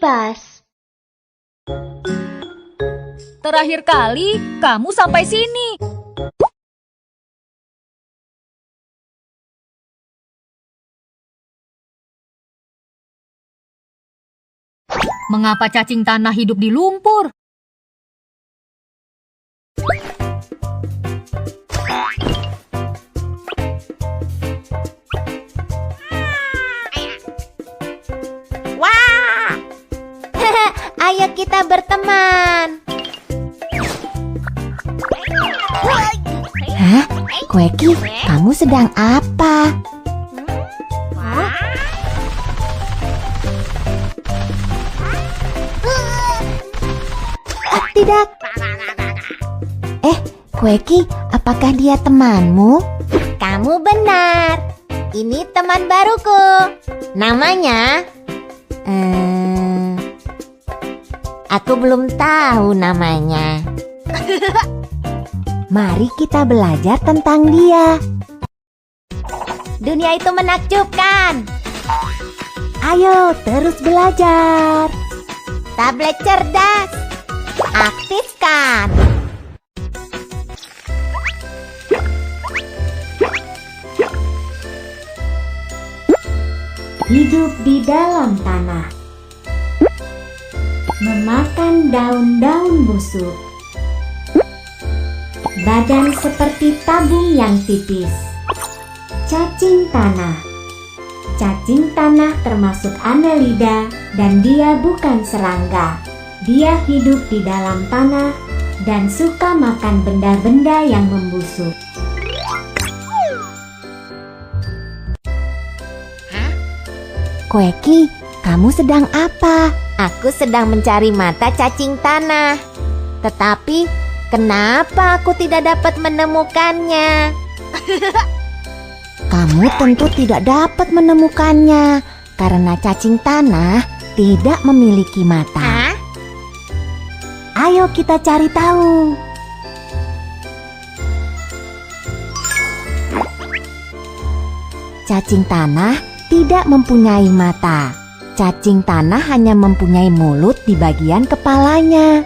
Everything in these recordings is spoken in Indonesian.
kipas. Terakhir kali kamu sampai sini. Mengapa cacing tanah hidup di lumpur? Ayo kita berteman. Hah? Quacky, kamu sedang apa? Tidak. Quacky, apakah dia temanmu? Kamu benar. Ini teman baruku. Namanya? Aku belum tahu namanya. Mari kita belajar tentang dia. Dunia itu menakjubkan. Ayo terus belajar. Tablet cerdas, aktifkan. Hidup di dalam tanah, memakan daun-daun busuk, badan seperti tabung yang tipis. Cacing tanah. Cacing tanah termasuk Annelida dan dia bukan serangga. Dia hidup di dalam tanah dan suka makan benda-benda yang membusuk. Quacky, kamu sedang apa? Aku sedang mencari mata cacing tanah. Tetapi, kenapa aku tidak dapat menemukannya? Kamu tentu tidak dapat menemukannya karena cacing tanah tidak memiliki mata. Ayo kita cari tahu. Cacing tanah tidak mempunyai mata. Cacing tanah hanya mempunyai mulut di bagian kepalanya.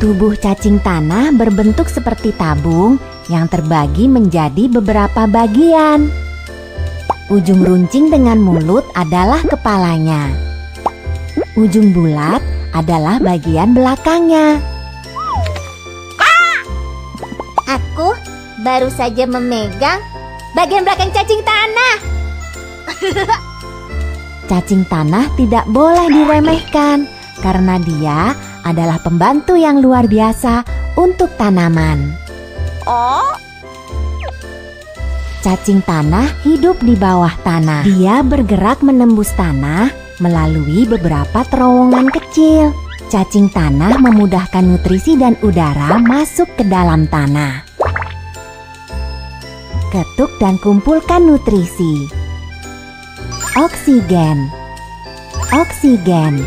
Tubuh cacing tanah berbentuk seperti tabung yang terbagi menjadi beberapa bagian. Ujung runcing dengan mulut adalah kepalanya. Ujung bulat adalah bagian belakangnya. Aku baru saja memegang bagian belakang cacing tanah. Cacing tanah tidak boleh diremehkan karena dia adalah pembantu yang luar biasa untuk tanaman. Cacing tanah hidup di bawah tanah. Dia bergerak menembus tanah melalui beberapa terowongan kecil. Cacing tanah memudahkan nutrisi dan udara masuk ke dalam tanah. Ketuk dan kumpulkan nutrisi. Oksigen, oksigen,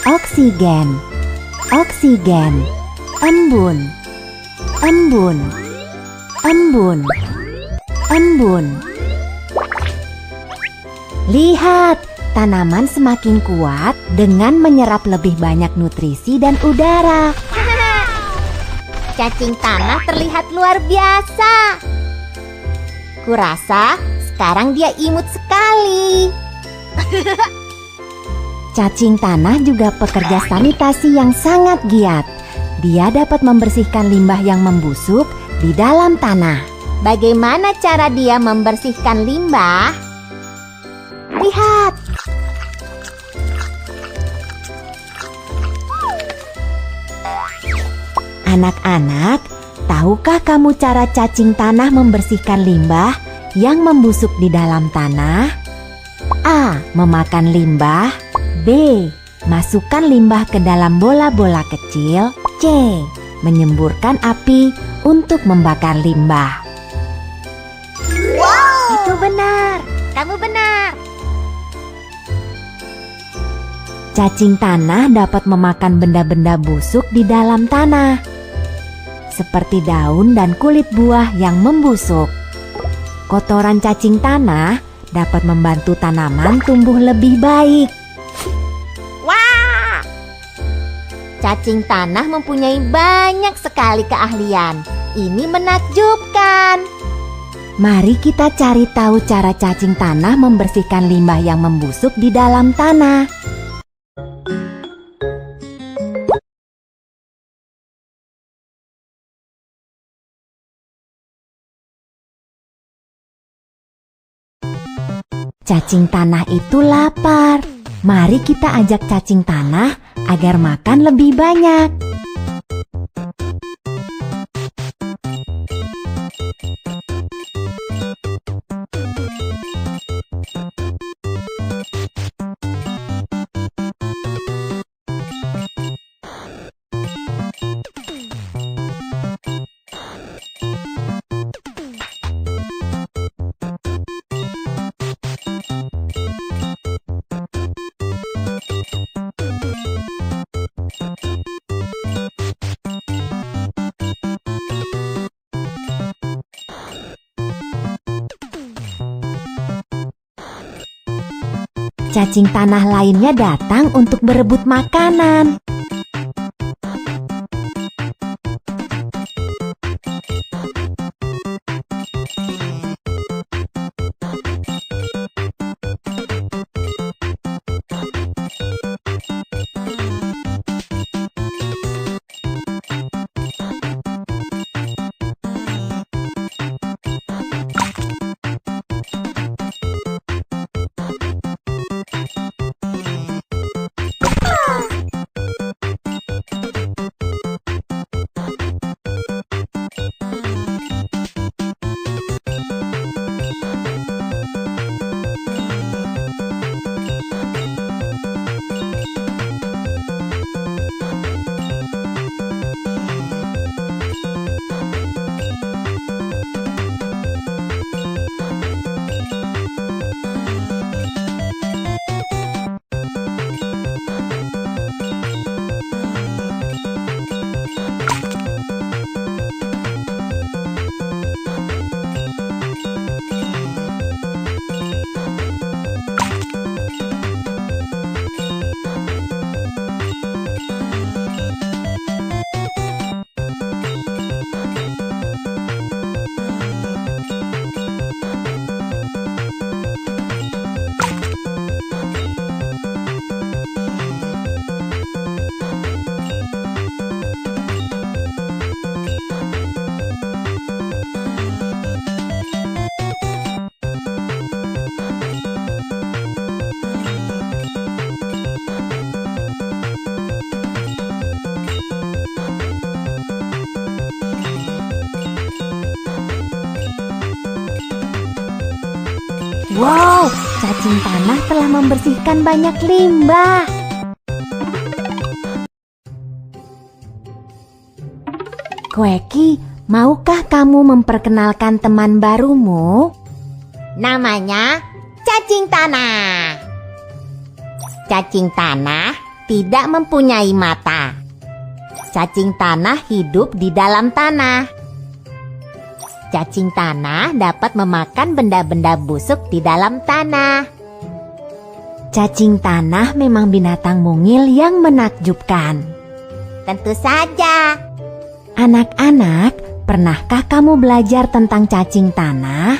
oksigen, oksigen, embun, embun, embun, embun. Lihat, tanaman semakin kuat dengan menyerap lebih banyak nutrisi dan udara. Cacing tanah terlihat luar biasa. Kurasa sekarang dia imut sekali. Cacing tanah juga pekerja sanitasi yang sangat giat. Dia dapat membersihkan limbah yang membusuk di dalam tanah. Bagaimana cara dia membersihkan limbah? Lihat. Anak-anak, tahukah kamu cara cacing tanah membersihkan limbah yang membusuk di dalam tanah? A. Memakan limbah. B. Masukkan limbah ke dalam bola-bola kecil. C. Menyemburkan api untuk membakar limbah. Wow! Itu benar. Kamu benar. Cacing tanah dapat memakan benda-benda busuk di dalam tanah, seperti daun dan kulit buah yang membusuk. Kotoran cacing tanah dapat membantu tanaman tumbuh lebih baik. Wow! Cacing tanah mempunyai banyak sekali keahlian. Ini menakjubkan. Mari kita cari tahu cara cacing tanah membersihkan limbah yang membusuk di dalam tanah. Cacing tanah itu lapar. Mari kita ajak cacing tanah agar makan lebih banyak. Cacing tanah lainnya datang untuk berebut makanan. Wow, cacing tanah telah membersihkan banyak limbah. Kweki, maukah kamu memperkenalkan teman barumu? Namanya cacing tanah. Cacing tanah tidak mempunyai mata. Cacing tanah hidup di dalam tanah. Cacing tanah dapat memakan benda-benda busuk di dalam tanah. Cacing tanah memang binatang mungil yang menakjubkan. Tentu saja. Anak-anak, pernahkah kamu belajar tentang cacing tanah?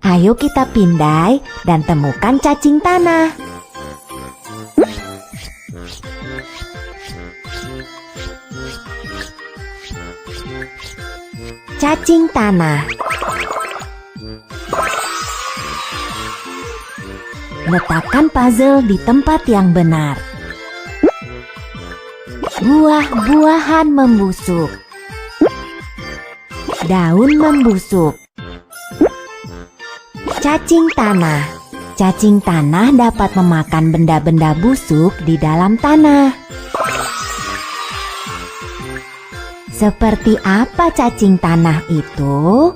Ayo kita pindai dan temukan cacing tanah. Cacing tanah. Letakkan puzzle di tempat yang benar. Buah-buahan membusuk. Daun membusuk. Cacing tanah. Cacing tanah dapat memakan benda-benda busuk di dalam tanah. Seperti apa cacing tanah itu?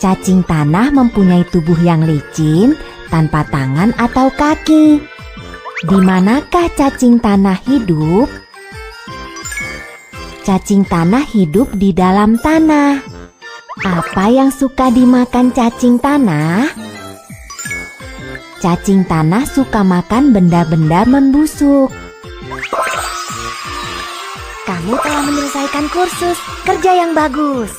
Cacing tanah mempunyai tubuh yang licin tanpa tangan atau kaki. Di manakah cacing tanah hidup? cacing tanah hidup di dalam tanah. Apa yang suka dimakan cacing tanah? Cacing tanah suka makan benda-benda membusuk. Kamu telah menyelesaikan kursus. Kerja yang bagus.